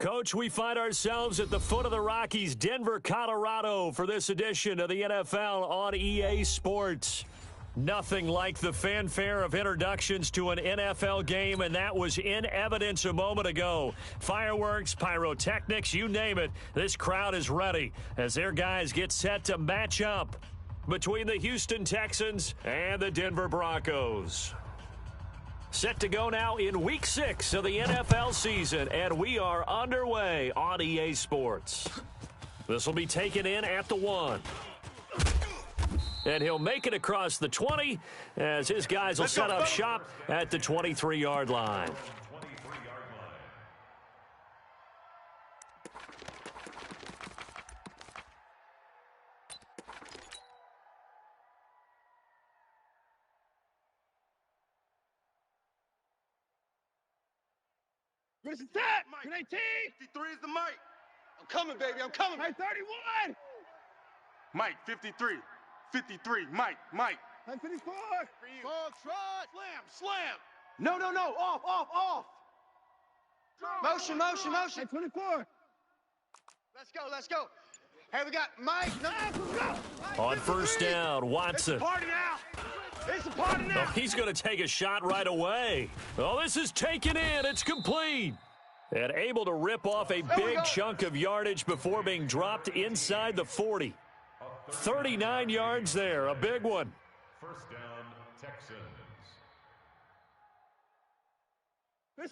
Coach, we find ourselves at the foot of the Rockies, Denver, Colorado, for this edition of the NFL on EA Sports. Nothing like the fanfare of introductions to an NFL game, and that was in evidence a moment ago. Fireworks, pyrotechnics, you name it, this crowd is ready as their guys get set to match up between the Houston Texans and the Denver Broncos. Set to go now in Week 6 of the NFL season, and we are underway on EA Sports. This will be taken in at the 1. And he'll make it across the 20 as his guys will set up shop at the 23-yard line. Where's the set? Good 18. 53 is the Mike. I'm coming, baby. I'm coming. Hey, 31. Mike, 53. 53. Mike. Hey, 54. Ball trot. Slam. No. Off. Motion. Hey, 24. Let's go. Hey, we got Mike. Let's go. On first down, Watson. It's a party now. Oh, he's going to take a shot right away. Oh, this is taken in. It's complete. And able to rip off a big chunk of yardage before being dropped inside the 40. 39 yards there, a big one. First down, Texans.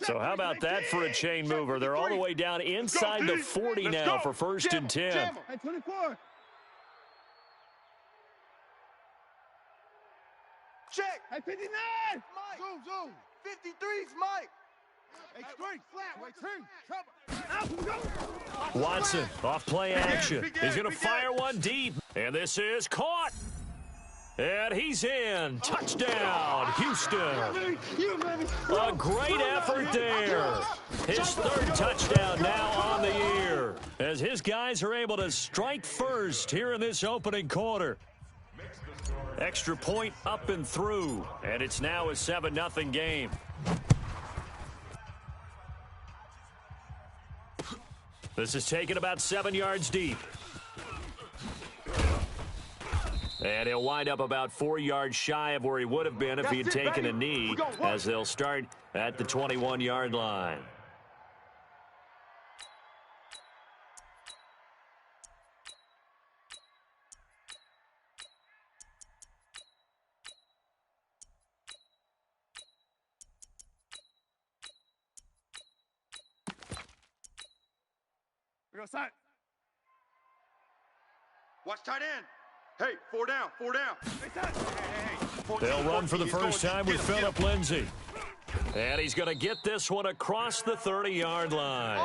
So how about that for a chain mover? They're all the way down inside the 40 now for first and 10. Hey, 24. Check. Hey, 59. Mike. Zoom. 53's Mike. Hey, straight, flat. Wait, trouble. Watson off play action. He's going to fire one deep. And this is caught. And he's in. Touchdown, Houston. A great effort there. His third touchdown now on the year as his guys are able to strike first here in this opening quarter. Extra point up and through, and it's now a 7-0 game. This is taken about 7 yards deep. And he'll wind up about 4 yards shy of where he would have been if he had taken a knee, as they'll start at the 21-yard line. We go side. Watch tight end. Hey, 4 down. Hey. They'll run for the first time with Phillip Lindsay. And he's going to get this one across the 30-yard line.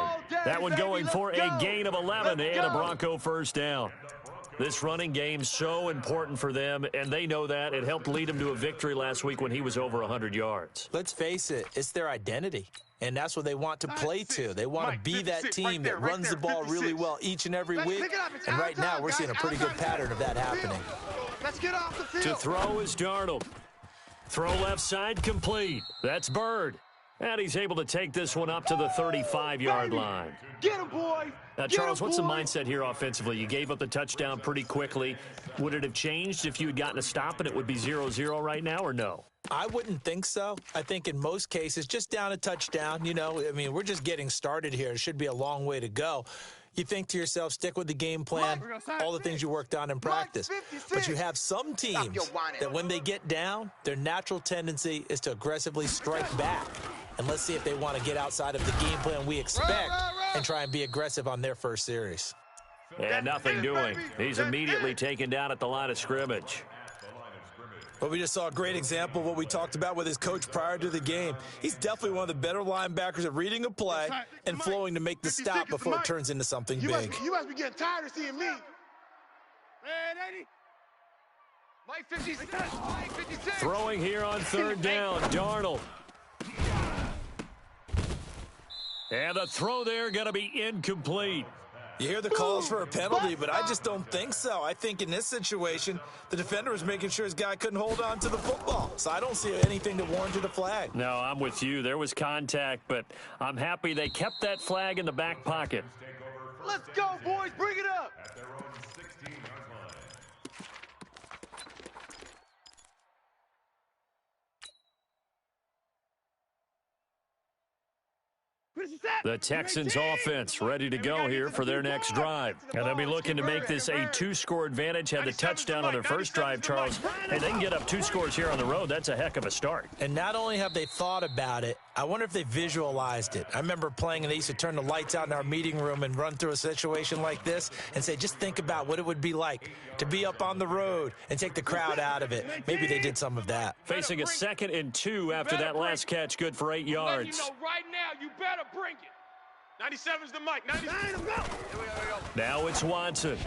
That one going for a gain of 11 and a Bronco first down. This running game so important for them, and they know that. It helped lead them to a victory last week when he was over 100 yards. Let's face it, it's their identity. And that's what they want to play to. They want to be that team that runs the ball really well each and every week. And right now, we're seeing a pretty good pattern of that happening. Let's get off the field. To throw is Darnold. Throw left side complete. That's Bird. And he's able to take this one up to the 35-yard line. Get him, boy. Now, Charles, what's the mindset here offensively? You gave up the touchdown pretty quickly. Would it have changed if you had gotten a stop and it would be 0-0 right now, or no? I wouldn't think so. I think in most cases, just down a touchdown, we're just getting started here. It should be a long way to go. You think to yourself, stick with the game plan, all the things you worked on in practice. But you have some teams that when they get down, their natural tendency is to aggressively strike back. And let's see if they want to get outside of the game plan we expect and try and be aggressive on their first series. And nothing doing. He's immediately taken down at the line of scrimmage. But we just saw a great example of what we talked about with his coach prior to the game. He's definitely one of the better linebackers at reading a play and flowing to make the stop before it turns into something big. You must be getting tired of seeing me. Man, 80. Mike 56. Throwing here on third down, Darnold. And the throw there going to be incomplete. You hear the calls for a penalty, but I just don't think so. I think in this situation, the defender was making sure his guy couldn't hold on to the football. So I don't see anything that warranted a flag. No, I'm with you. There was contact, but I'm happy they kept that flag in the back pocket. Let's go, boys. Bring it up. At their own 16-yard line. The Texans offense ready to go here for their next drive. And they'll be looking to make this a two-score advantage. Had the touchdown on their first drive, Charles. Hey, they can get up 2 scores here on the road. That's a heck of a start. And not only have they thought about it, I wonder if they visualized it. I remember playing, and they used to turn the lights out in our meeting room and run through a situation like this and say, just think about what it would be like to be up on the road and take the crowd out of it. Maybe they did some of that. Facing a 2nd and 2 after that last catch, good for 8 yards. You know right now, you better bring it. 97's the mic. 97. Here we go. Now it's Watson.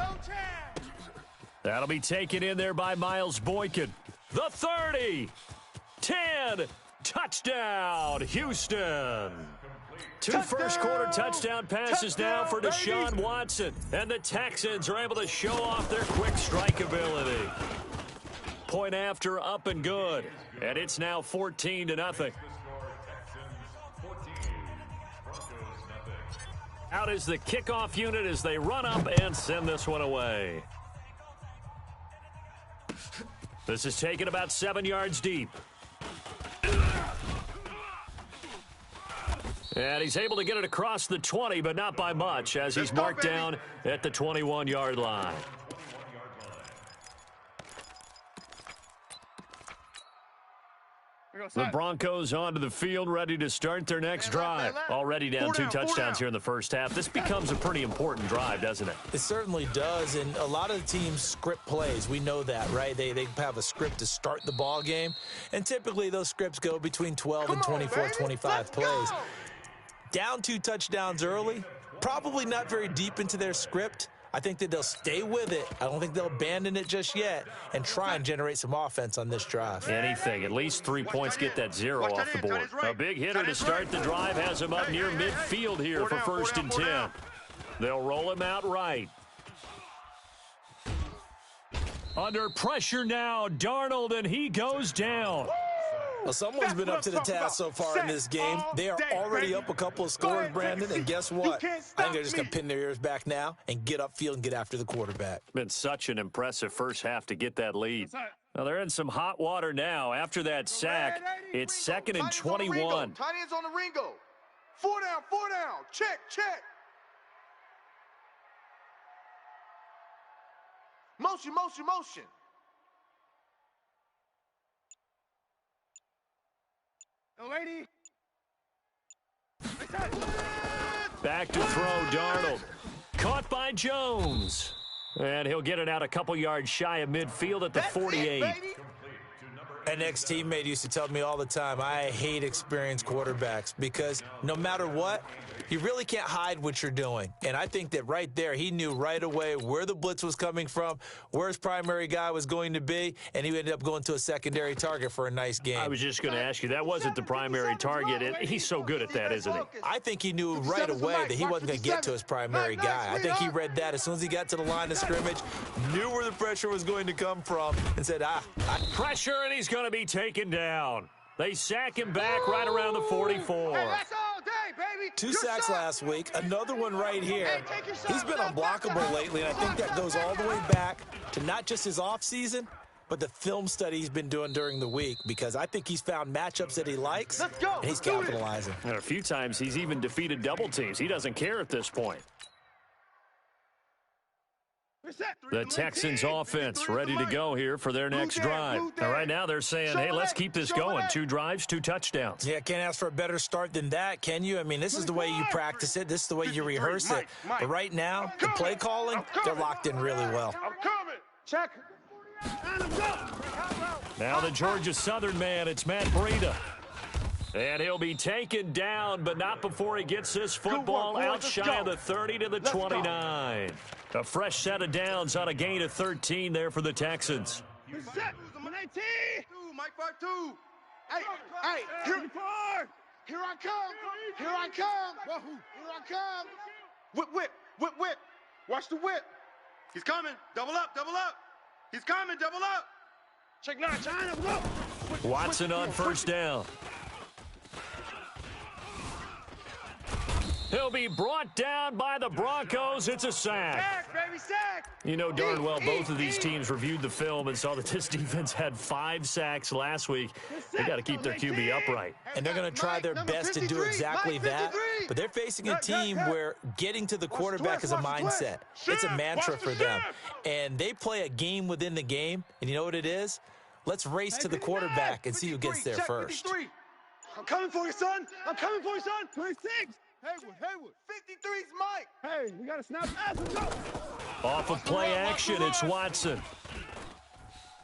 That'll be taken in there by Miles Boykin. The 30. 10. Touchdown, Houston. 2 first-quarter touchdown passes now for Deshaun Watson. And the Texans are able to show off their quick strike ability. Point after, up and good. And it's now 14-0. Out is the kickoff unit as they run up and send this one away. This is taken about 7 yards deep. And he's able to get it across the 20, but not by much, as he's marked down at the 21-yard line. The Broncos onto the field, ready to start their next drive. Already down 2 touchdowns here in the first half. This becomes a pretty important drive, doesn't it? It certainly does, and a lot of the teams script plays. We know that, right? They have a script to start the ball game, and typically those scripts go between 12 and 24, 25 plays. Down 2 touchdowns early, probably not very deep into their script. I think that they'll stay with it. I don't think they'll abandon it just yet and try and generate some offense on this drive. Anything. At least 3 points get that 0 off the board. A big hitter to start the drive has him up near midfield here for 1st and 10. They'll roll him out right. Under pressure now, Darnold, and he goes down. Well, someone's been up to the task so far in this game. They are already up a couple of scores, Brandon, and guess what? I think they're just going to pin their ears back now and get upfield and get after the quarterback. Been such an impressive first half to get that lead. Now they're in some hot water now. After that sack, it's 2nd and 21. Tight ends on the Ringo. 4 down, 4 down. Check. Motion. Lady. Back to throw, Darnold. Caught by Jones. And he'll get it out a couple yards shy of midfield at the 48. An ex-teammate used to tell me all the time, I hate experienced quarterbacks because no matter what, you really can't hide what you're doing. And I think that right there, he knew right away where the blitz was coming from, where his primary guy was going to be, and he ended up going to a secondary target for a nice game. I was just going to ask you, that wasn't the primary target, and he's so good at that, isn't he? I think he knew right away that he wasn't going to get to his primary guy. I think he read that as soon as he got to the line of scrimmage, knew where the pressure was going to come from, and said, Pressure, and he's going to be taken down. They sack him back right around the 44. Hey, that's all day, baby. 2 sacks last week, another one right here. He's been unblockable lately, and I think that goes all the way back to not just his offseason, but the film study he's been doing during the week, because I think he's found matchups that he likes, and he's capitalizing. And a few times he's even defeated double teams. He doesn't care at this point. The Texans offense ready to go here for their next drive. And right now they're saying, hey, let's keep this going. 2 drives, 2 touchdowns. Yeah, can't ask for a better start than that, can you? I mean, this is the way you practice it. This is the way you rehearse it. But right now, the play calling, they're locked in really well. I'm coming. Check. Now the Georgia Southern man, it's Matt Breida. And he'll be taken down, but not before he gets this football out shy of the 30 to the 29. A fresh set of downs on a gain of 13 there for the Texans. Here I come. Whip. Watch the whip. He's coming. Double up, double up. He's coming, double up. Check 9, China, go. Watson on first down. He'll be brought down by the Broncos. It's a sack. Sack, baby, sack. You know darn well both of these teams reviewed the film and saw that this defense had 5 sacks last week. They got to keep their QB upright. And they're going to try their best to do exactly that. But they're facing a team where getting to the quarterback is a mindset. It's a mantra for them. And they play a game within the game. And you know what it is? Let's race to the quarterback and see who gets there first. I'm coming for you, son. I'm coming for you, son. 26. Haywood. 53's Mike. Hey, we got to snap pass. Let's go. Off of play action, it's Watson.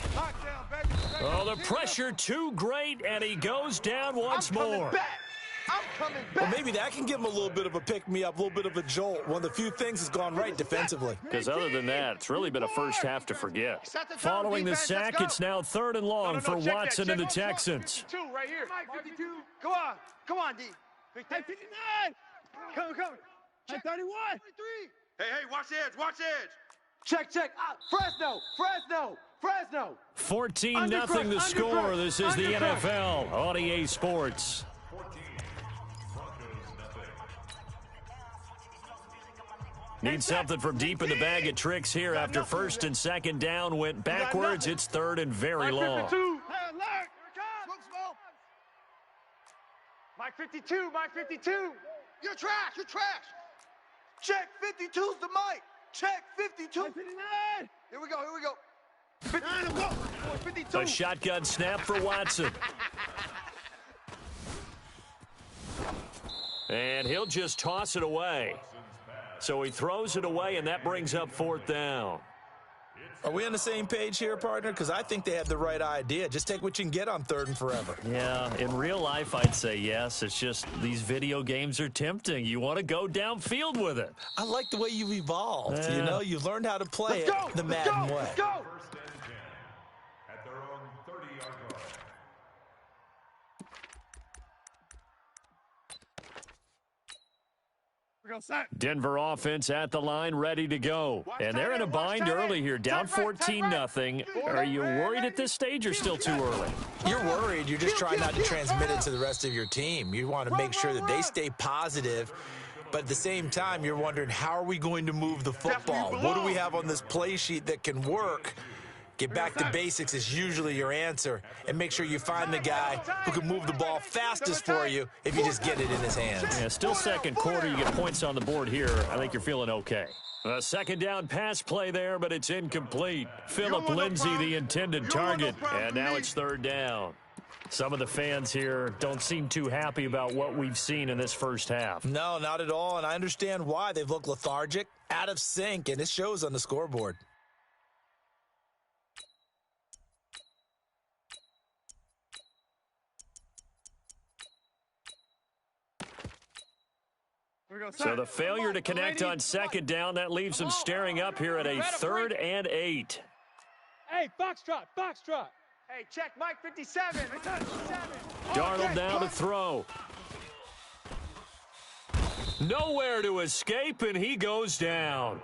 Lockdown, baby. Oh, the pressure too great, and he goes down once more. I'm coming back. Well, maybe that can give him a little bit of a pick-me-up, a little bit of a jolt. One of the few things has gone right defensively. Because other than that, it's really been a first half to forget. Following the sack, it's now 3rd and long for Watson and the Texans. 52 right here. Mike, 52. Come on, D. Hey, 59. Come. Hey, 31. 23. Hey, watch the edge, watch the edge. Check. Fresno. 14-0 the score. This is the NFL on EA Sports. 14. Broncos nothing. Need something from deep in the bag of tricks here after 1st and 2nd down went backwards. It's 3rd and very long. Hey, alert. Mike 52. You're trash. Check 52's the Mike. Check 52. 59. Here we go. 59, go. 52. A shotgun snap for Watson. And he'll just toss it away. So he throws it away, and that brings up 4th down. Are we on the same page here, partner? Because I think they have the right idea. Just take what you can get on 3rd and forever. Yeah, in real life, I'd say yes. It's just these video games are tempting. You want to go downfield with it. I like the way you've evolved. Yeah. You know, you've learned how to play it the Madden way. Let's go. 1st and 10 at their own 30-yard line. We go sack. Denver offense at the line, ready to go. And they're in a bind early here, down 14-0. Are you worried at this stage or still too early? You're worried. You're just trying not to transmit it to the rest of your team. You want to make sure that they stay positive. But at the same time, you're wondering, how are we going to move the football? What do we have on this play sheet that can work? Get back to basics is usually your answer, and make sure you find the guy who can move the ball fastest for you if you just get it in his hands. Yeah, still 2nd quarter. You get points on the board here. I think you're feeling okay. A 2nd down pass play there, but it's incomplete. Philip Lindsay, the intended target, and now it's 3rd down. Some of the fans here don't seem too happy about what we've seen in this first half. No, not at all, and I understand why. They've looked lethargic, out of sync, and it shows on the scoreboard. So the failure to connect on 2nd down, that leaves them staring up here at a 3rd and 8. Hey, Foxtrot. Hey, check Mike 57. Darnold now to throw. Nowhere to escape, and he goes down.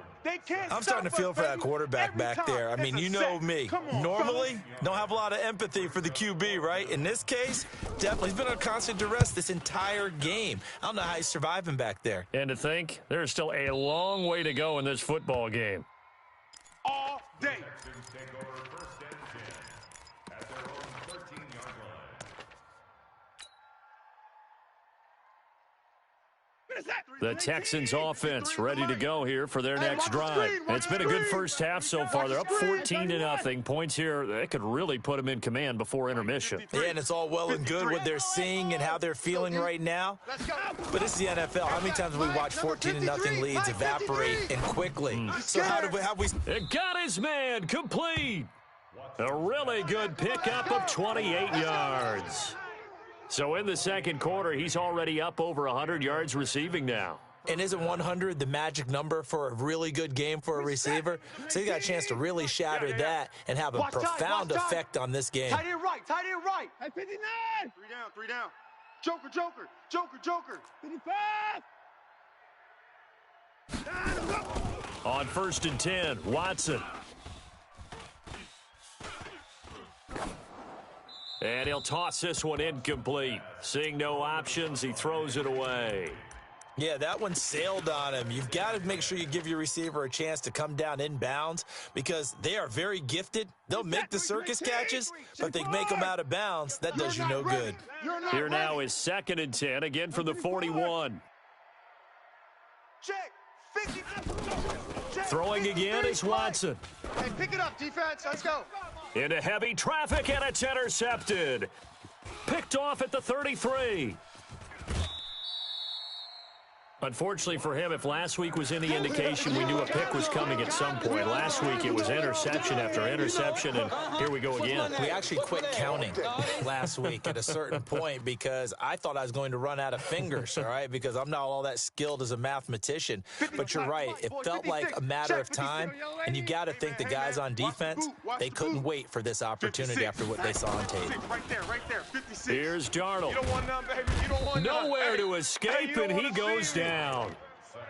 I'm starting to feel for that quarterback back there. I mean, you know me. Normally, don't have a lot of empathy for the QB, right? In this case, definitely. He's been on constant duress this entire game. I don't know how he's surviving back there. And to think, there's still a long way to go in this football game. All day. Texans take over 1st and 10 at their own 13-yard line. The Texans offense ready to go here for their next drive. It's been a good first half so far. They're up 14-0. Points here, that could really put them in command before intermission. Yeah, and it's all well and good what they're seeing and how they're feeling right now. But this is the NFL. How many times have we watched 14-0 leads evaporate and quickly? So how have we... It got his man complete. A really good pickup of 28 yards. So in the 2nd quarter, he's already up over 100 yards receiving now. And isn't 100 the magic number for a really good game for a receiver? So he got a chance to really shatter that and have a profound effect on this game. Tight end right. Hey, 59. 3 down. Joker. 55. On 1st and 10, Watson. And he'll toss this one incomplete. Seeing no options, he throws it away. Yeah, that one sailed on him. You've got to make sure you give your receiver a chance to come down inbounds because they are very gifted. They'll make the circus catches, but if they make them out of bounds, that does you no good. Here now is 2nd and 10, again from the 41. Check. 50. Throwing again is Watson. Hey, pick it up, defense. Let's go. Into heavy traffic, and it's intercepted. Picked off at the 33. Unfortunately for him, if last week was any indication, we knew a pick was coming at some point. Last week it was interception after interception, and here we go again. We actually quit counting last week at a certain point because I thought I was going to run out of fingers, all right, because I'm not all that skilled as a mathematician. But you're right. It felt like a matter of time, and you got to think the guys on defense, they couldn't wait for this opportunity after what they saw on tape. Right there, 56. Here's Darnold. You don't want none, baby. You don't want none. Nowhere to escape, and he goes down.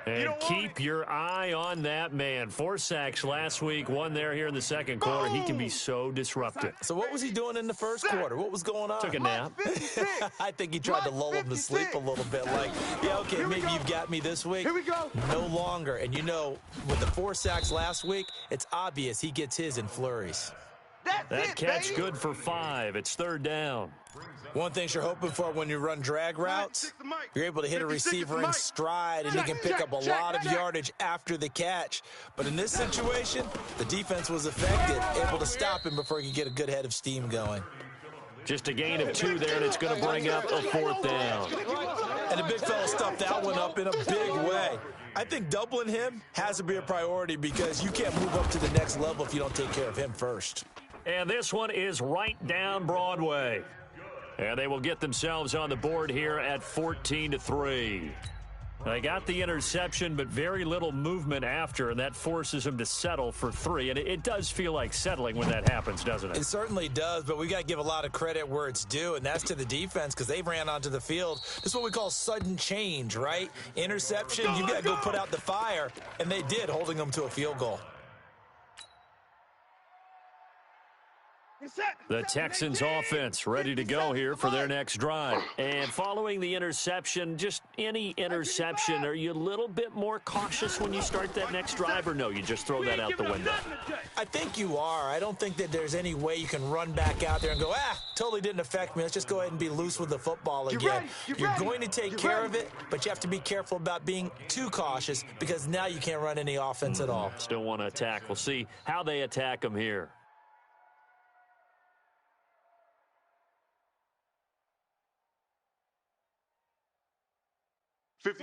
And keep your eye on that man. 4 sacks last week, 1 there here in the second quarter. He can be so disruptive. So what was he doing in the first quarter? What was going on? Took a nap. I think he tried to lull him to sleep a little bit. Like, yeah, okay, maybe you've got me this week. Here we go. No longer. And you know, with the 4 sacks last week, it's obvious he gets his in flurries. That catch good for 5. It's 3rd down. One thing you're hoping for when you run drag routes, you're able to hit a receiver in stride, and he can pick up a lot of yardage after the catch. But in this situation, the defense was effective, able to stop him before he could get a good head of steam going. Just a gain of 2 there, and it's going to bring up a 4th down. And the big fella stuffed that one up in a big way. I think doubling him has to be a priority because you can't move up to the next level if you don't take care of him first. And this one is right down Broadway. And they will get themselves on the board here at 14-3. They got the interception, but very little movement after, and that forces them to settle for 3. And it does feel like settling when that happens, doesn't it? It certainly does, but we got to give a lot of credit where it's due, and that's to the defense because they ran onto the field. This is what we call sudden change, right? Interception, you got to go put out the fire, and they did, holding them to a field goal. The Texans offense ready to go here for their next drive. And following the interception, just any interception, are you a little bit more cautious when you start that next drive, or no, you just throw that out the window? I think you are. I don't think that there's any way you can run back out there and go, totally didn't affect me. Let's just go ahead and be loose with the football again. You're going to take care of it, but you have to be careful about being too cautious because now you can't run any offense at all. Still want to attack. We'll see how they attack them here.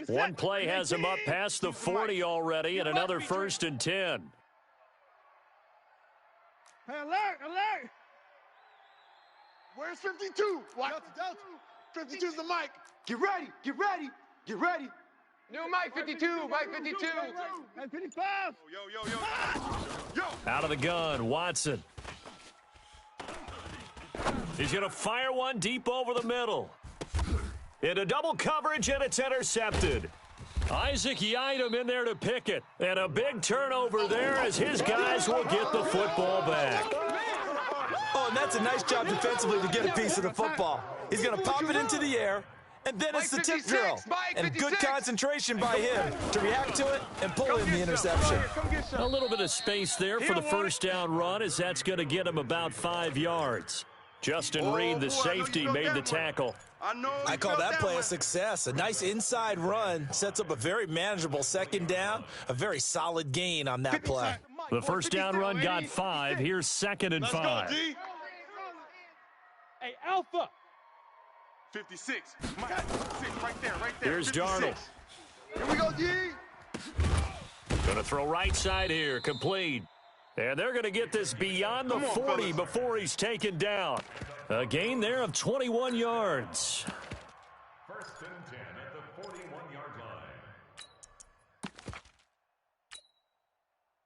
One play has him up past the 40 already, and another 1st and 10. Hey, alert! Where's 52? What? Delta. 52's the mic. Get ready. New Mike 52, Mike 52. Hey, 55. Yo. Out of the gun, Watson. He's going to fire one deep over the middle. Into double coverage, and it's intercepted. Isaac Yiadom in there to pick it. And a big turnover there as his guys will get the football back. Oh, and that's a nice job defensively to get a piece of the football. He's going to pop it into the air, and then it's the tip drill. And good concentration by him to react to it and pull in the interception. A little bit of space there for the first down run as that's going to get him about 5 yards. Justin Reed, the safety, made the tackle. I call that play a success. A nice inside run sets up a very manageable 2nd down, a very solid gain on that play. The first down run got 5. Here's 2nd and 5. Hey, Alpha. 56. Mike, 56, right there. Here's 56. Darnold. Here we go, D. Going to throw right side here, complete. And they're going to get this beyond the 40 before he's taken down. A gain there of 21 yards. 1st and 10 at the 41-yard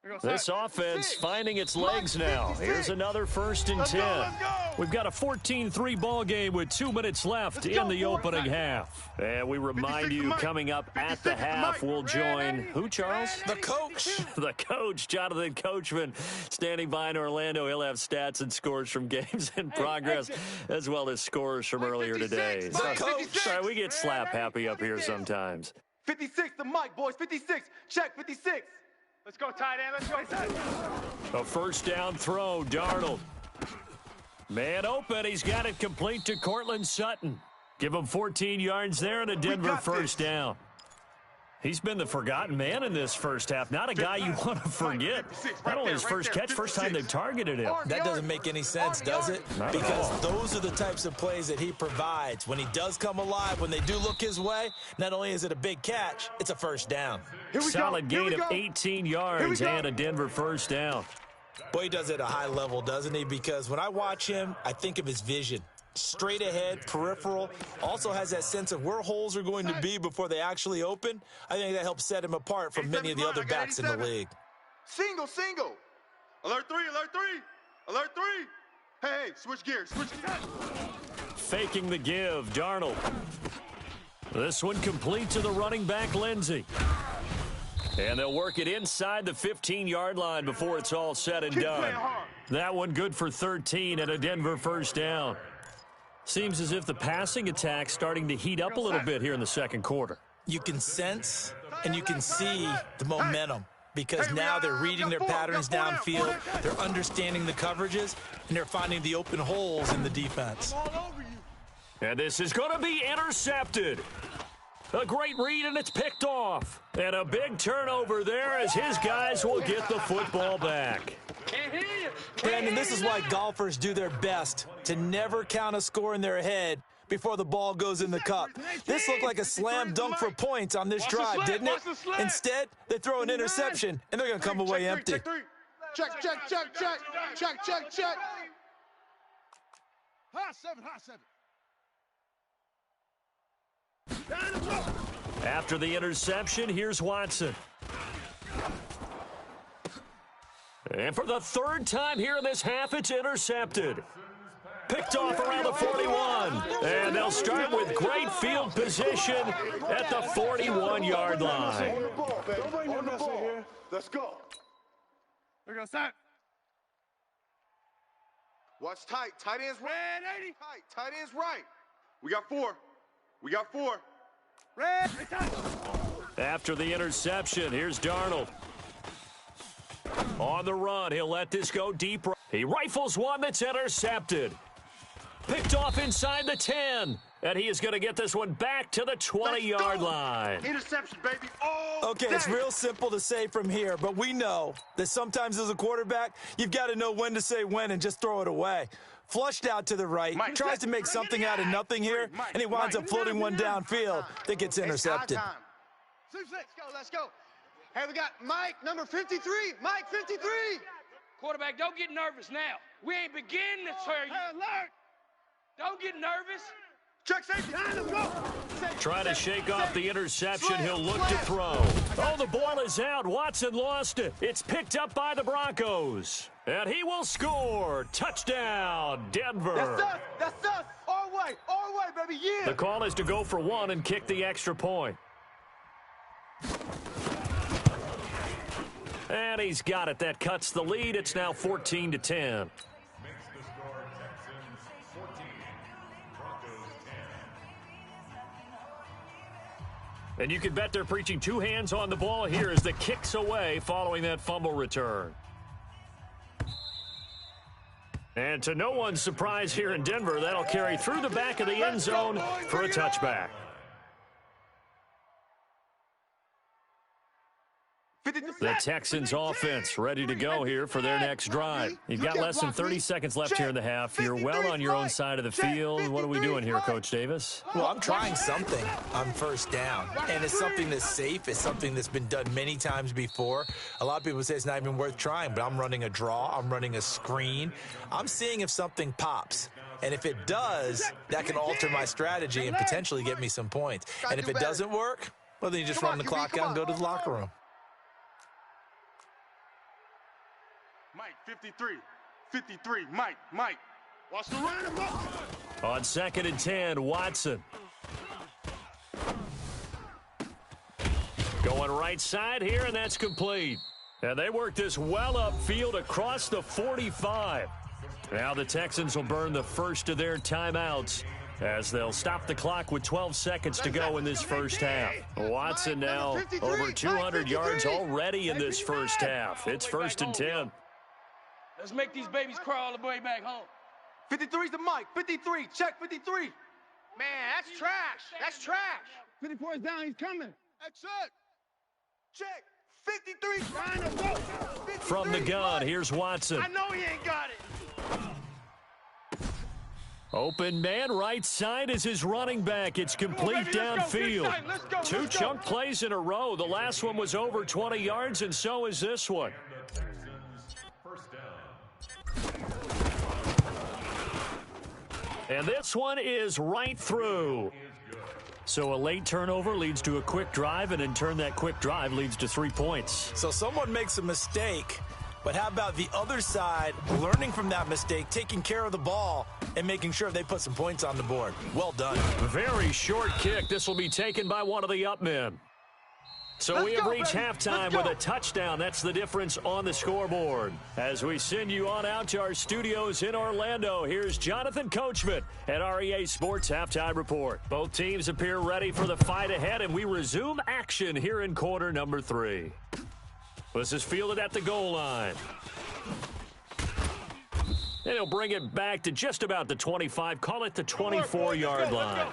line. This offense finding its legs now. Here's another 1st and 10. We've got a 14-3 ball game with 2 minutes left in the opening half. And we remind you, coming up at the half, we'll join who, Charles? The coach. The coach, Jonathan Coachman, standing by in Orlando. He'll have stats and scores from games in progress, as well as scores from earlier today. The coach. Sorry, we get slap happy up here sometimes. 56 the mic, boys. 56. Check 56. Let's go, tight end. Let's go. A 1st down throw, Darnold. Man open, he's got it complete to Cortland Sutton. Give him 14 yards there and a Denver 1st down. He's been the forgotten man in this first half. Not a guy you want to forget. Not only his first catch, first time they've targeted him. That doesn't make any sense, does it? Because those are the types of plays that he provides. When he does come alive, when they do look his way, not only is it a big catch, it's a 1st down. Solid gain of 18 yards and a Denver 1st down. Boy, he does it at a high level, doesn't he? Because when I watch him, I think of his vision. Straight ahead, peripheral, also has that sense of where holes are going to be before they actually open. I think that helps set him apart from many of the other backs in the league. Single. Alert 3, alert 3. Alert 3. Hey, switch gears. Faking the give, Darnold. This one complete to the running back, Lindsey. And they'll work it inside the 15-yard line before it's all said and done. That one good for 13 and a Denver 1st down. Seems as if the passing attack's starting to heat up a little bit here in the second quarter. You can sense and you can see the momentum because now they're reading their patterns downfield, they're understanding the coverages, and they're finding the open holes in the defense. And this is going to be intercepted. A great read, and it's picked off. And a big turnover there as his guys will get the football back. Brandon, this is why golfers do their best to never count a score in their head before the ball goes in the cup. This looked like a slam dunk for points on this drive, didn't it? Instead, they throw an interception, and they're going to come away empty. Check. Hot 7. After the interception, here's Watson. And for the 3rd time here in this half, it's intercepted. Picked off around the 41. And they'll start with great field position at the 41-yard line. On the ball. Let's go. We're going to start. Watch tight. Tight ends right. Tight ends right. We got 4. Red. After the interception, here's Darnold. On the run, he'll let this go deep. He rifles one that's intercepted. Picked off inside the 10. And he is going to get this one back to the 20-yard line. Interception, baby. Okay, it's real simple to say from here, but we know that sometimes as a quarterback, you've got to know when to say when and just throw it away. Flushed out to the right, tries to make something out of nothing here, and he winds up floating one downfield that gets intercepted. Let's go. Hey, we got Mike, number 53. Mike, 53. Quarterback, don't get nervous now. We ain't beginning to turn you. Don't get nervous. Check safety. Trying to shake off the interception. He'll look to throw. Oh, the ball is out. Watson lost it. It's picked up by the Broncos. And he will score. Touchdown, Denver. That's us. Our way, baby. Yeah. The call is to go for 1 and kick the extra point. And he's got it. That cuts the lead. It's now 14-10. Makes the score Texans 14, Broncos 10. And you can bet they're preaching 2 hands on the ball here as the kick's away following that fumble return. And to no one's surprise here in Denver, that'll carry through the back of the end zone for a touchback. The Texans offense ready to go here for their next drive. You've got less than 30 seconds left here in the half. You're well on your own side of the field. What are we doing here, Coach Davis? Well, I'm trying something on 1st down, and it's something that's safe. It's something that's been done many times before. A lot of people say it's not even worth trying, but I'm running a draw. I'm running a screen. I'm seeing if something pops. And if it does, that can alter my strategy and potentially get me some points. And if it doesn't work, well, then you just run the clock out and go to the locker room. 53. 53, Mike. Watch the run and go. On 2nd and 10, Watson. Going right side here, and that's complete. And they work this well upfield across the 45. Now the Texans will burn the first of their timeouts as they'll stop the clock with 12 seconds to go in this first half. Watson now over 200 yards already in this first half. It's 1st and 10. Let's make these babies cry all the way back home. 53's the Mike. 53. Check 53. Man, that's trash. That's trash. 54 is down. He's coming. That's it. Check. 53. Trying to go. 53, From the gun, Mike. here's Watson. I know he ain't got it. Open man right side is his running back. It's complete downfield. Two chunk plays in a row. The last one was over 20 yards, and so is this one. And this one is right through. So a late turnover leads to a quick drive, and in turn that quick drive leads to 3 points. So someone makes a mistake, but how about the other side learning from that mistake, taking care of the ball, and making sure they put some points on the board? Well done. Very short kick. This will be taken by one of the up men. So we have reached halftime with a touchdown. That's the difference on the scoreboard. As we send you on out to our studios in Orlando, here's Jonathan Coachman at REA Sports Halftime Report. Both teams appear ready for the fight ahead, and we resume action here in quarter number 3. This is fielded at the goal line. And he'll bring it back to just about the 25, call it the 24-yard line.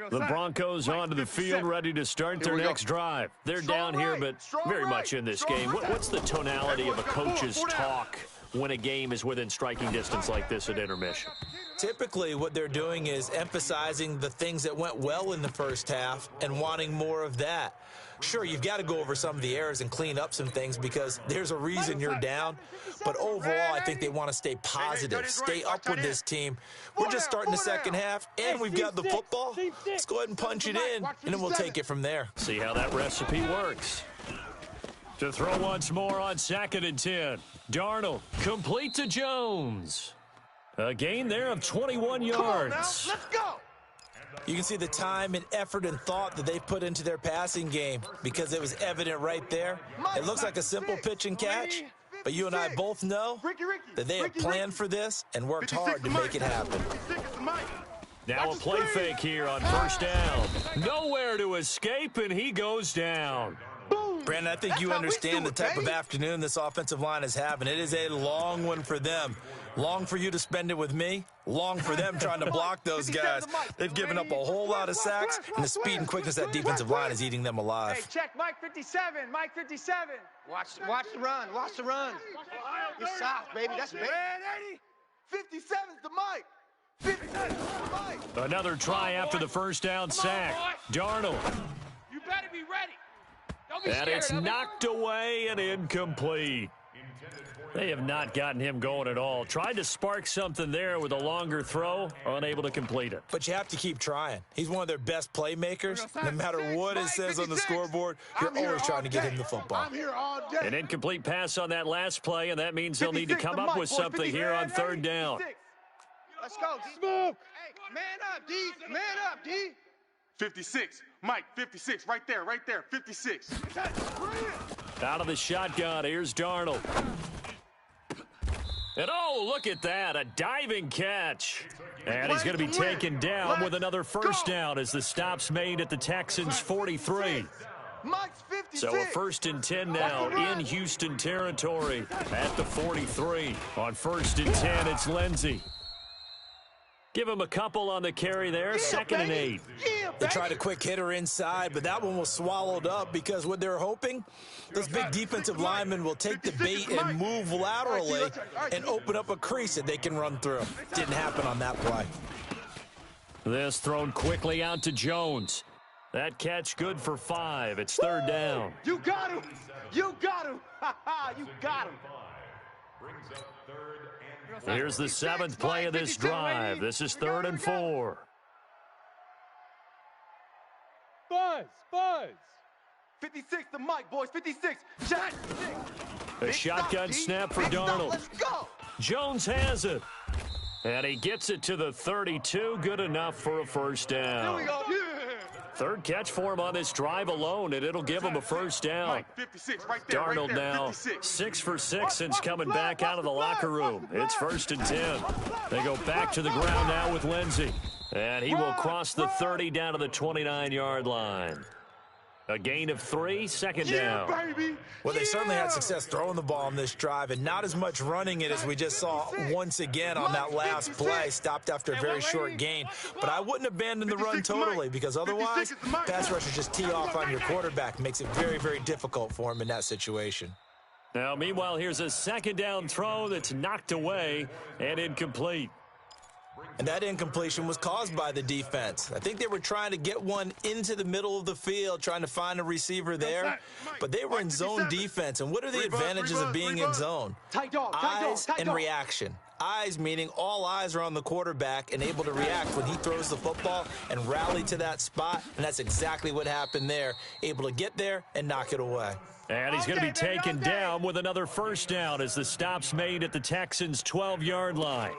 The Broncos onto the field, ready to start their next drive. They're down here, but very much in this game. What's the tonality of a coach's talk when a game is within striking distance like this at intermission? Typically, what they're doing is emphasizing the things that went well in the first half and wanting more of that. Sure, you've got to go over some of the errors and clean up some things because there's a reason you're down. But overall, I think they want to stay positive, stay up with this team. We're just starting the second half, and we've got the football. Let's go ahead and punch it in, and then we'll take it from there. See how that recipe works. To throw once more on 2nd and 10. Darnold, complete to Jones. A gain there of 21 yards. Let's go. You can see the time and effort and thought that they put into their passing game because it was evident right there. It looks like a simple pitch and catch, but you and I both know that they have planned for this and worked hard to make it happen. Now a play fake here on first down. Nowhere to escape, and he goes down. Brandon, I think you understand the type of afternoon this offensive line is having. It is a long one for them. Long for you to spend it with me. Long for them trying to block those guys. They've given up a whole lot of sacks, and the speed and quickness of that defensive line is eating them alive. Hey, check Mike 57. Mike 57. Watch the run. Watch the run. You're soft, baby. That's big. 57's the Mike. 57's the Mike. Another try after the first down sack. Darnold. You better be ready. Don't be And scared it's of it. knocked away and incomplete. They have not gotten him going at all. Tried to spark something there with a longer throw, unable to complete it. But you have to keep trying. He's one of their best playmakers. No matter what it says on the scoreboard, you're always trying to get him the football. I'm here all day. An incomplete pass on that last play, and that means they'll need to come up with something here on 3rd down. Let's go. Move. Hey, man up, D. Man up, D. 56. Mike, 56. Right there. 56. Out of the shotgun, here's Darnold. And oh, look at that, a diving catch. And he's going to be taken down with another first down as the stop's made at the Texans' 43. Mike's 56. So a 1st and 10 now in Houston territory at the 43. On 1st and 10, it's Lindsey. Give him a couple on the carry there, 2nd and 8. They tried a quick hitter inside, but that one was swallowed up because what they're hoping, this big defensive lineman will take the bait and move laterally and open up a crease that they can run through. Didn't happen on that play. This thrown quickly out to Jones. That catch good for 5. It's 3rd down. You got him. You got him. You got him. Here's the 7th play of this drive. This is 3rd and 4. Buzz. 56 to Mike, boys. 56. Shot. A shotgun snap for Darnold. Let's go. Jones has it. And he gets it to the 32. Good enough for a first down. Here we go. Third catch for him on this drive alone, and it'll give him a first down. Mike, 56 right there. Darnold right there, now 56. 6 for 6 since coming back out of the locker room. It's 1st and 10. They go back to the ground now with Lindsey. And he will cross the 30 down to the 29-yard line. A gain of 3, second down. Baby. Well, they certainly had success throwing the ball on this drive, and not as much running it as we just saw once again on that last play. Stopped after a very short gain. But I wouldn't abandon the run totally, because otherwise, pass rushers just tee off on your quarterback. Makes it very, very difficult for him in that situation. Now, meanwhile, here's a second down throw that's knocked away and incomplete. And that incompletion was caused by the defense. I think they were trying to get one into the middle of the field, trying to find a receiver there. But they were in zone defense. And what are the advantages of being in zone? Eyes and reaction. Eyes meaning all eyes are on the quarterback and able to react when he throws the football and rally to that spot. And that's exactly what happened there. Able to get there and knock it away. And he's going to be taken down with another first down as the stop's made at the Texans' 12-yard line.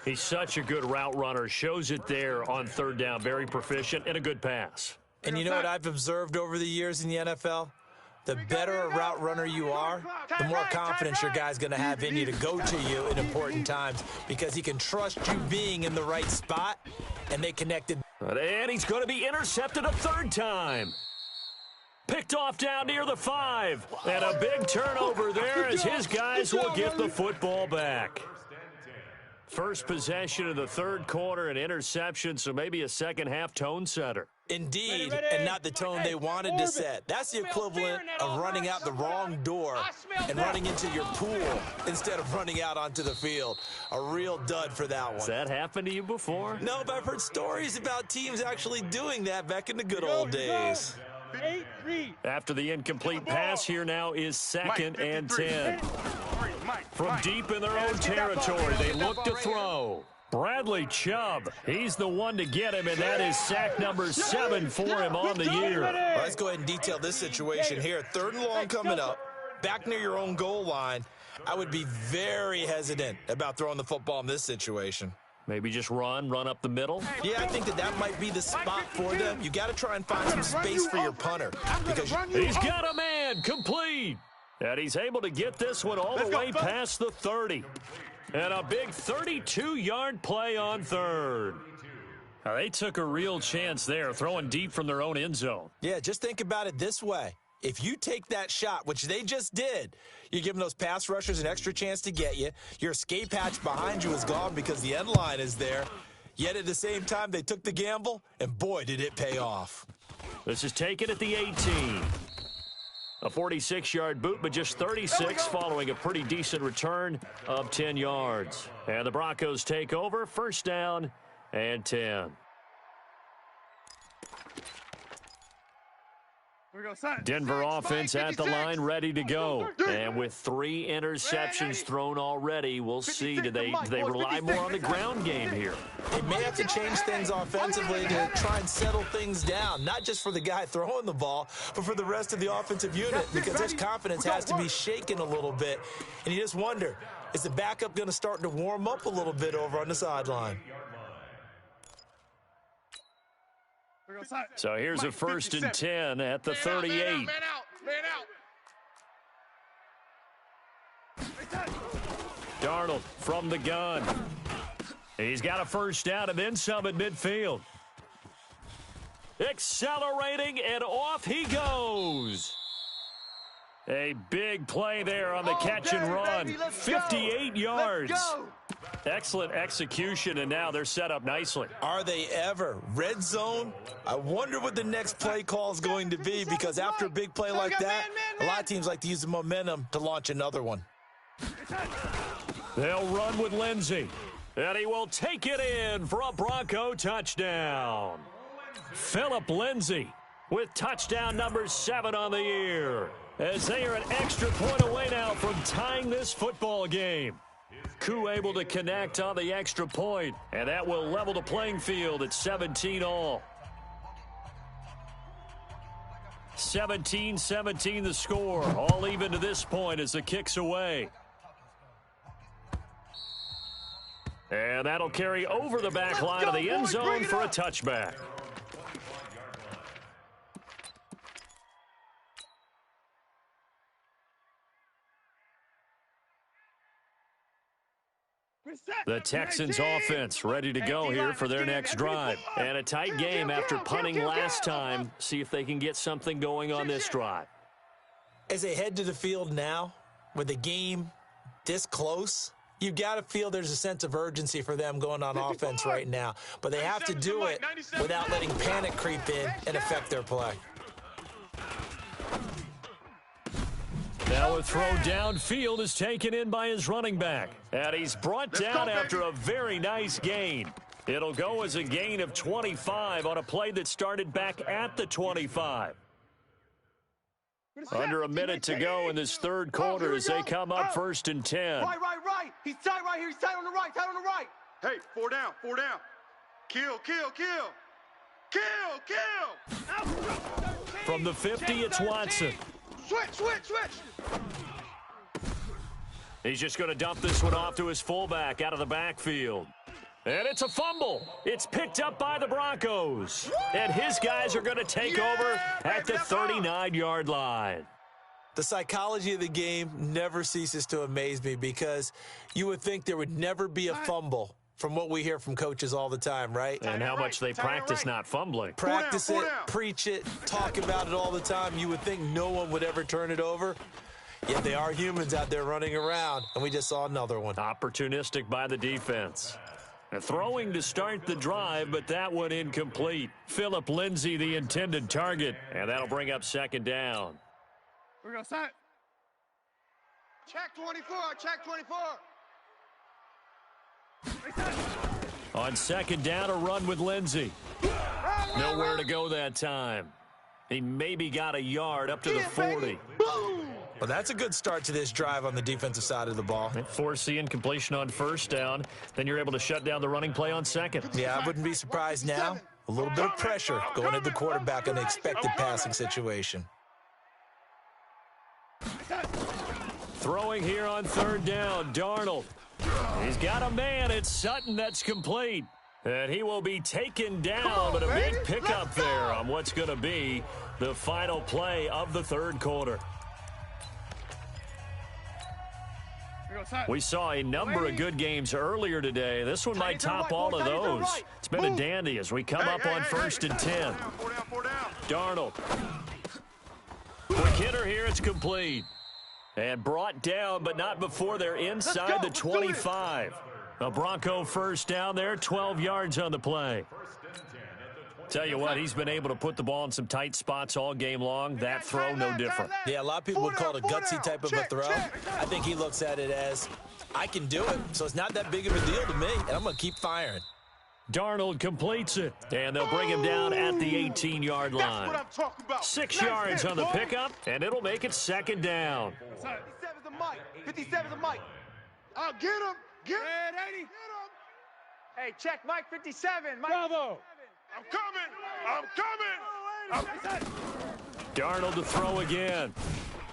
He's such a good route runner. Shows it there on third down. Very proficient and a good pass. And you know what I've observed over the years in the NFL? The better a route runner you are, the more confidence your guy's going to have in you to go to you in important times because he can trust you being in the right spot, and they connected. And he's going to be intercepted a third time. Picked off down near the 5. And a big turnover there as his guys will get the football back. First possession of the third quarter, an interception, so maybe a second-half tone setter. Indeed, and not the tone they wanted to set. That's the equivalent of running out the wrong door and running into your pool instead of running out onto the field. A real dud for that one. Has that happened to you before? No, but I've heard stories about teams actually doing that back in the good old days. After the incomplete pass, here now is 2nd and 10. From deep in their own territory, they look to throw. Bradley Chubb, he's the one to get him, and that is sack number 7 for him on the year. Well, let's go ahead and detail this situation here. 3rd and long coming up, back near your own goal line. I would be very hesitant about throwing the football in this situation. Maybe just run up the middle? Yeah, I think that might be the spot for them. You got to try and find some space for your punter. Because he's got a man, complete. And he's able to get this one all the way past the 30. And a big 32-yard play on third. Now, they took a real chance there, throwing deep from their own end zone. Yeah, just think about it this way. If you take that shot, which they just did, you're giving those pass rushers an extra chance to get you. Your escape hatch behind you is gone because the end line is there. Yet at the same time, they took the gamble, and boy, did it pay off. This is taken at the 18. A 46-yard boot, but just 36 following a pretty decent return of 10 yards. And the Broncos take over, first down and 10. Denver offense at the line, ready to go. And with 3 interceptions thrown already, we'll see. Do they rely more on the ground game here? They may have to change things offensively to try and settle things down, not just for the guy throwing the ball, but for the rest of the offensive unit, because his confidence has to be shaken a little bit. And you just wonder, is the backup going to start to warm up a little bit over on the sideline? So here's a 1st and 10 at the 38. Man out. Darnold from the gun. He's got a first down and then some at midfield. Accelerating, and off he goes. A big play there on the catch and run. 58 yards. Excellent execution, and now they're set up nicely. Are they ever? Red zone? I wonder what the next play call is going to be, because after a big play like that, a lot of teams like to use the momentum to launch another one. They'll run with Lindsey, and he will take it in for a Bronco touchdown. Phillip Lindsey with touchdown number 7 on the year, as they are an extra point away now from tying this football game. Koo able to connect on the extra point, and that will level the playing field at 17 all. 17-17 the score. All even to this point as the kick's away. And that'll carry over the back line of the end zone for a touchback. The Texans offense ready to go here for their next drive. And a tight game after punting last time. See if they can get something going on this drive. As they head to the field now, with the game this close, you've got to feel there's a sense of urgency for them going on offense right now. But they have to do it without letting panic creep in and affect their play. Now a throw downfield is taken in by his running back. And he's brought down after a very nice gain. It'll go as a gain of 25 on a play that started back at the 25. Under a minute to go in this third quarter as they come up 1st and 10. Right. He's tight right here. He's tight on the right. Hey, 4 down. Kill. From the 50, it's Watson. Switch. He's just going to dump this one off to his fullback out of the backfield. And it's a fumble. It's picked up by the Broncos. And his guys are going to take over at the 39-yard line. The psychology of the game never ceases to amaze me because you would think there would never be a fumble from what we hear from coaches all the time, right? And how much they practice not fumbling. Practice it, preach it, talk about it all the time. You would think no one would ever turn it over. Yet they are humans out there running around, and we just saw another one. Opportunistic by the defense. And throwing to start the drive, but that one incomplete. Philip Lindsay, the intended target, and that'll bring up 2nd down. We're going to start. Check 24. On 2nd down, a run with Lindsay. Nowhere to go that time. He maybe got a yard up to the 40. Well, that's a good start to this drive on the defensive side of the ball. Force the incompletion on 1st down. Then you're able to shut down the running play on 2nd. Yeah, I wouldn't be surprised now. A little bit of pressure going at the quarterback in an expected passing situation. Throwing here on 3rd down, Darnold. He's got a man. It's Sutton that's complete. And he will be taken down, but a big pickup there on what's going to be the final play of the 3rd quarter. We saw a number of good games earlier today. This one might top all of those. It's been a dandy as we come up on 1st and 10. Darnold. Quick hitter here. It's complete. And brought down, but not before they're inside the 25. A Bronco 1st down there, 12 yards on the play. Tell you what, he's been able to put the ball in some tight spots all game long. That throw, no different. Yeah, a lot of people would call it a gutsy type of a throw. I think he looks at it as, I can do it, so it's not that big of a deal to me, and I'm going to keep firing. Darnold completes it, and they'll bring him down at the 18-yard line. 6 yards on the pickup, and it'll make it 2nd down. 57's the Mike. 57's the Mike. I'll get him. Get him. Get him. Hey, check Mike 57. Mike Bravo. 57. I'm coming. Darnold to throw again.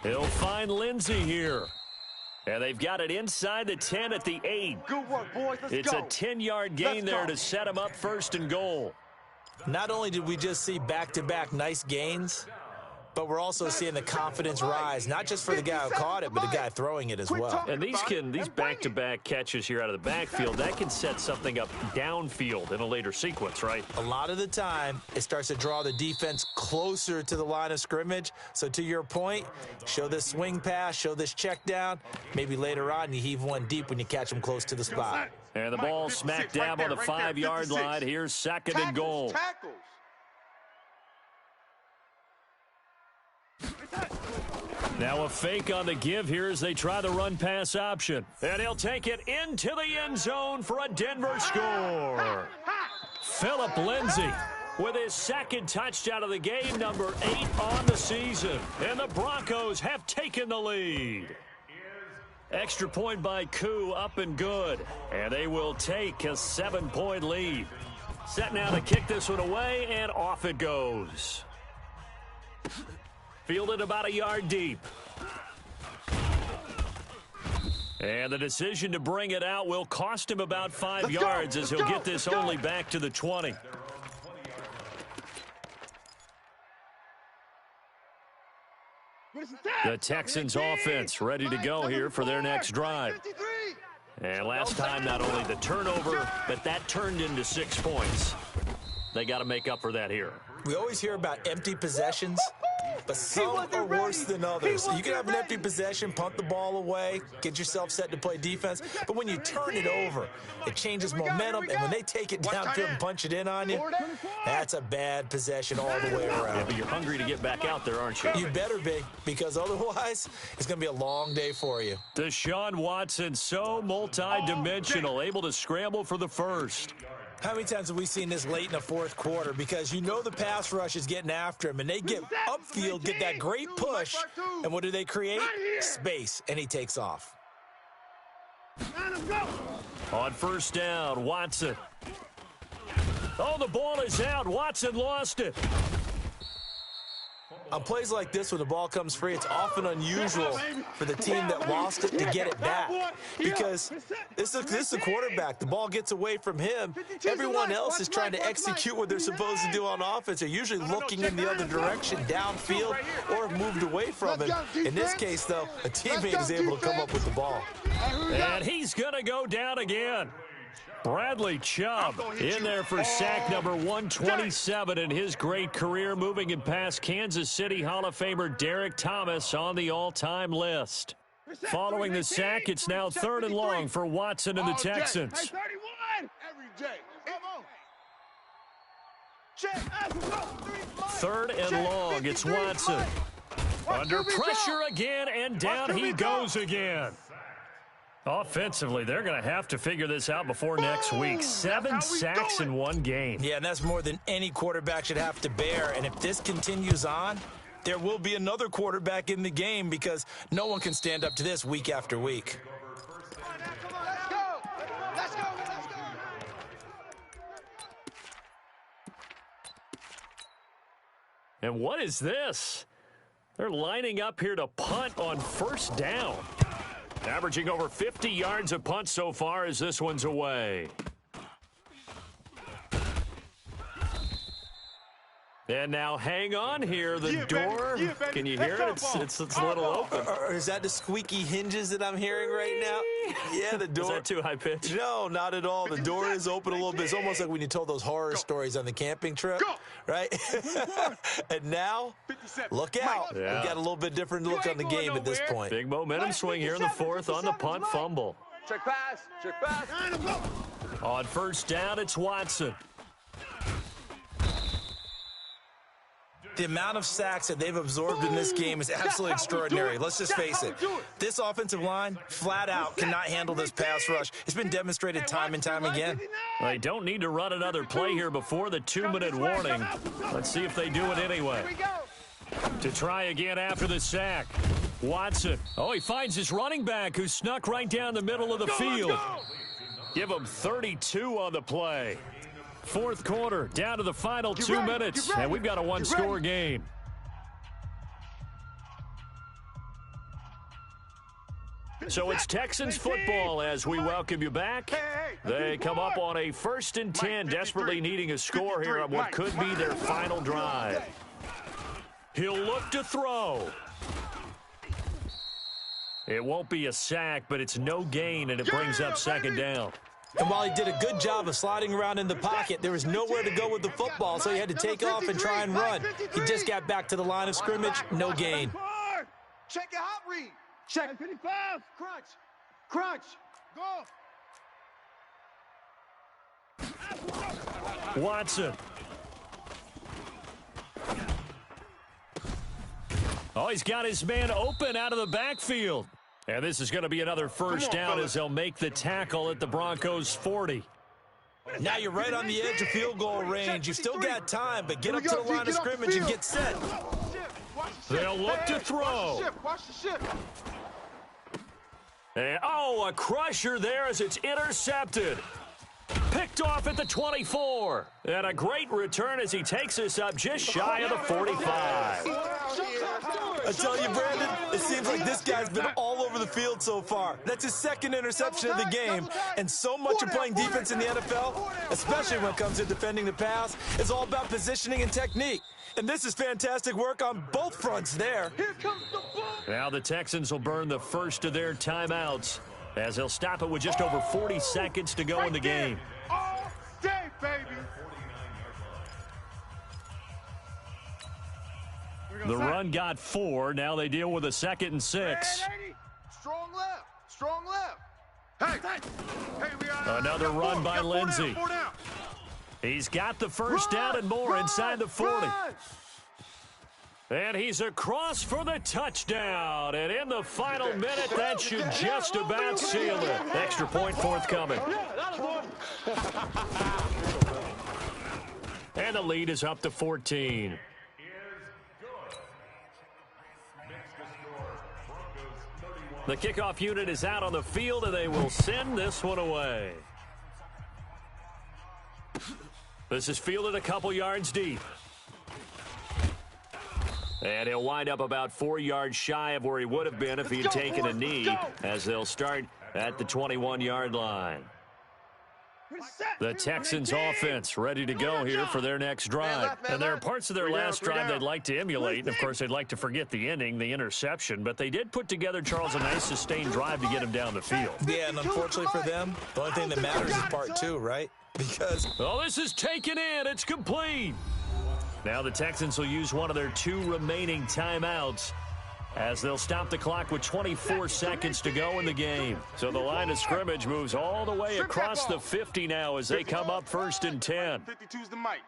He'll find Lindsay here. And they've got it inside the 10 at the 8. Good work, boys. Let's It's go. a 10-yard gain there to set him up 1st and goal. Not only did we just see back-to-back nice gains, but we're also seeing the confidence rise, not just for the guy who caught it, but the guy throwing it as well. And these back-to-back catches here out of the backfield, that can set something up downfield in a later sequence, right? A lot of the time, it starts to draw the defense closer to the line of scrimmage. So to your point, show this swing pass, show this check down. Maybe later on you heave one deep when you catch them close to the spot. And the ball smack dab on the 5-yard line. Here's 2nd and goal. Tackles. Now a fake on the give here as they try the run-pass option. And he'll take it into the end zone for a Denver score. Philip Lindsay with his 2nd touchdown of the game, number 8 on the season. And the Broncos have taken the lead. Extra point by Koo, up and good. And they will take a 7-point lead. Set now to kick this one away, and off it goes. Fielded about a yard deep. And the decision to bring it out will cost him about 5 yards as he'll get this only back to the 20. The Texans offense ready to go here for their next drive. And last time, not only the turnover, but that turned into 6 points. They got to make up for that here. We always hear about empty possessions, but some are worse than others. You can have an empty possession, punt the ball away, get yourself set to play defense, but when you turn it over, it changes momentum, and when they take it downfield and punch it in on you, that's a bad possession all the way around. Yeah, but you're hungry to get back out there, aren't you? You better be, because otherwise, it's going to be a long day for you. Deshaun Watson, so multi-dimensional, able to scramble for the first. How many times have we seen this late in the fourth quarter? Because you know the pass rush is getting after him, and they get upfield, get that great push, and what do they create? Space, and he takes off. On first down, Watson. Oh, the ball is out. Watson lost it. On plays like this, when the ball comes free, it's often unusual for the team that lost it to get it back. Because this is a quarterback. The ball gets away from him. Everyone else is trying to execute what they're supposed to do on offense. They're usually looking in the other direction, downfield, or moved away from it. In this case, though, a teammate is able to come up with the ball. And he's going to go down again. Bradley Chubb in there for sack number 127 in his great career, moving him past Kansas City Hall of Famer Derek Thomas on the all-time list. Following the sack, it's now 3rd and long for Watson and the Texans. 3rd and long, it's Watson. Under pressure again, and down he goes again. Offensively, they're going to have to figure this out before next week. 7 sacks in one game. Yeah, and that's more than any quarterback should have to bear. And if this continues on, there will be another quarterback in the game because no one can stand up to this week after week. And what is this? They're lining up here to punt on first down. Averaging over 50 yards a punt so far as this one's away. And now hang on here. The door, can you hear it? It's a little open. Or is that the squeaky hinges that I'm hearing right now? Yeah, the door. Is that too high pitch? No, not at all. The door is open a little bit. It's almost like when you told those horror stories on the camping trip, right? And now, look out. Yeah. We've got a little bit different look on the game at this point. Big momentum swing here in the 4th on the punt fumble. Check pass. Check pass. On first down, it's Watson. The amount of sacks that they've absorbed in this game is absolutely extraordinary. Let's just face it. This offensive line, flat out, cannot handle this pass rush. It's been demonstrated time and time again. They don't need to run another play here before the 2-minute warning. Let's see if they do it anyway. To try again after the sack. Watson. Oh, he finds his running back who snuck right down the middle of the field. Give him 32 on the play. 4th quarter, down to the final 2 minutes, and we've got a one-score game. So it's Texans football as we welcome you back. They come up on a 1st and 10, desperately needing a score here on what could be their final drive. He'll look to throw. It won't be a sack, but it's no gain, and it brings up 2nd down. And while he did a good job of sliding around in the pocket, there was nowhere to go with the football, so he had to take off and try and run. He just got back to the line of scrimmage, no gain. Check your hot read. Check 55. Crunch. Crunch. Go. Watson. Oh, he's got his man open out of the backfield. And this is going to be another first down as they'll make the tackle at the Broncos' 40. Now you're right on the edge of field goal range. You've still got time, but get up to the line of scrimmage and get set. They'll look to throw. And, oh, a crusher there as it's intercepted. Picked picked off at the 24. And a great return as he takes us up just shy of the 45. I tell you, Brandon, it seems like this guy's been all over the field so far. That's his second interception of the game, and so much of playing defense in the NFL, especially when it comes to defending the pass, is all about positioning and technique. And this is fantastic work on both fronts there. Here comes the ball. Now the Texans will burn the first of their timeouts as they'll stop it with just over 40 seconds to go in the game. All day, baby. The run got 4. Now they deal with a 2nd and 6. Strong left. Strong left. Hey, we got Another run by Lindsey. He's got the first down and more inside the 40. And he's across for the touchdown. And in the final minute, that should just about seal it. Extra point forthcoming. And the lead is up to 14. The kickoff unit is out on the field, and they will send this one away. This is fielded a couple yards deep. And he'll wind up about 4 yards shy of where he would have been if he had taken a knee, as they'll start at the 21-yard line. The Texans offense ready to go here for their next drive. And there are parts of their last drive they'd like to emulate. And, of course, they'd like to forget the ending, the interception. But they did put together, Charles, a nice sustained drive to get him down the field. Yeah, and unfortunately for them, the only thing that matters is part 2, right? Because... oh, this is taken in. It's complete. Now the Texans will use one of their 2 remaining timeouts as they'll stop the clock with 24 seconds to go in the game. So the line of scrimmage moves all the way across the 50 now as they come up 1st and 10. 52's the mic.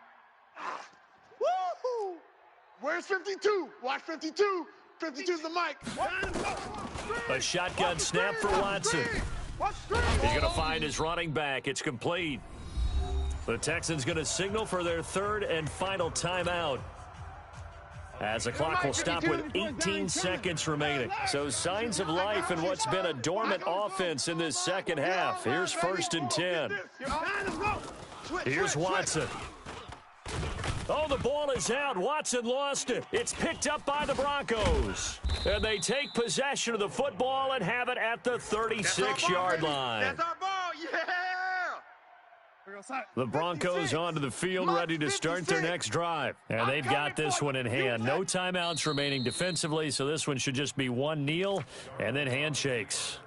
Woo-hoo! Where's 52? Watch 52. 52's the mic. A shotgun snap for Watson. He's going to find his running back. It's complete. The Texans going to signal for their 3rd and final timeout, as the clock will stop with 18 seconds remaining. So signs of life in what's been a dormant offense in this second half. Here's 1st and 10. Here's Watson. Oh, the ball is out. Watson lost it. It's picked up by the Broncos. And they take possession of the football and have it at the 36-yard line. That's our ball, yeah! The Broncos onto the field, ready to start their next drive. And they've got this one in hand. No timeouts remaining defensively, so this one should just be one kneel and then handshakes.